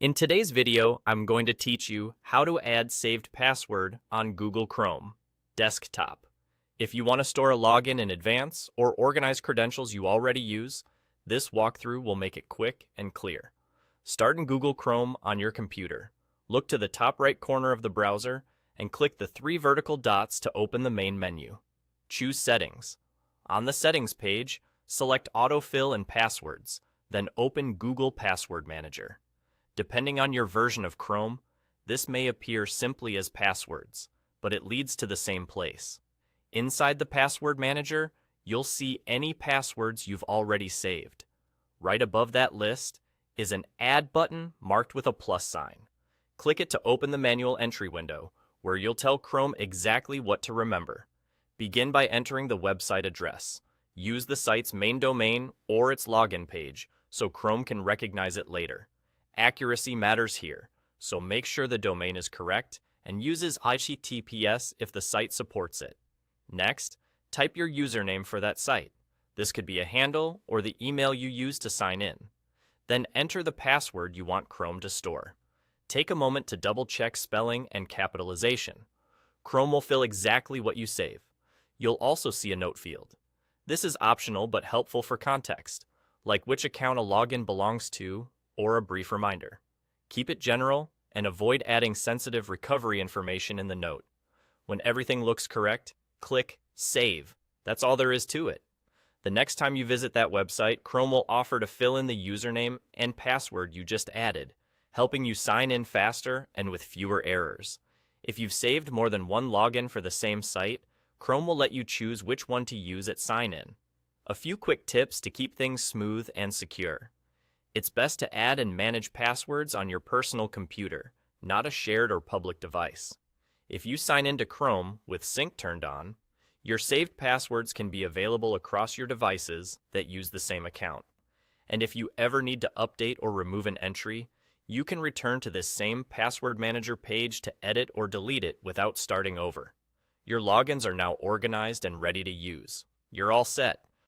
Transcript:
In today's video, I'm going to teach you how to add saved password on Google Chrome desktop. If you want to store a login in advance or organize credentials you already use, this walkthrough will make it quick and clear. Start in Google Chrome on your computer. Look to the top right corner of the browser and click the three vertical dots to open the main menu. Choose Settings. On the Settings page, select Autofill and Passwords, then open Google Password Manager. Depending on your version of Chrome, this may appear simply as passwords, but it leads to the same place. Inside the Password Manager, you'll see any passwords you've already saved. Right above that list is an Add button marked with a plus sign. Click it to open the manual entry window, where you'll tell Chrome exactly what to remember. Begin by entering the website address. Use the site's main domain or its login page, so Chrome can recognize it later. Accuracy matters here, so make sure the domain is correct and uses HTTPS if the site supports it. Next, type your username for that site. This could be a handle or the email you use to sign in. Then enter the password you want Chrome to store. Take a moment to double-check spelling and capitalization. Chrome will fill exactly what you save. You'll also see a note field. This is optional but helpful for context, like which account a login belongs to or a brief reminder. Keep it general and avoid adding sensitive recovery information in the note. When everything looks correct, click Save. That's all there is to it. The next time you visit that website, Chrome will offer to fill in the username and password you just added, helping you sign in faster and with fewer errors. If you've saved more than one login for the same site, Chrome will let you choose which one to use at sign-in. A few quick tips to keep things smooth and secure. It's best to add and manage passwords on your personal computer, not a shared or public device. If you sign into Chrome with Sync turned on, your saved passwords can be available across your devices that use the same account. And if you ever need to update or remove an entry, you can return to this same Password Manager page to edit or delete it without starting over. Your logins are now organized and ready to use. You're all set.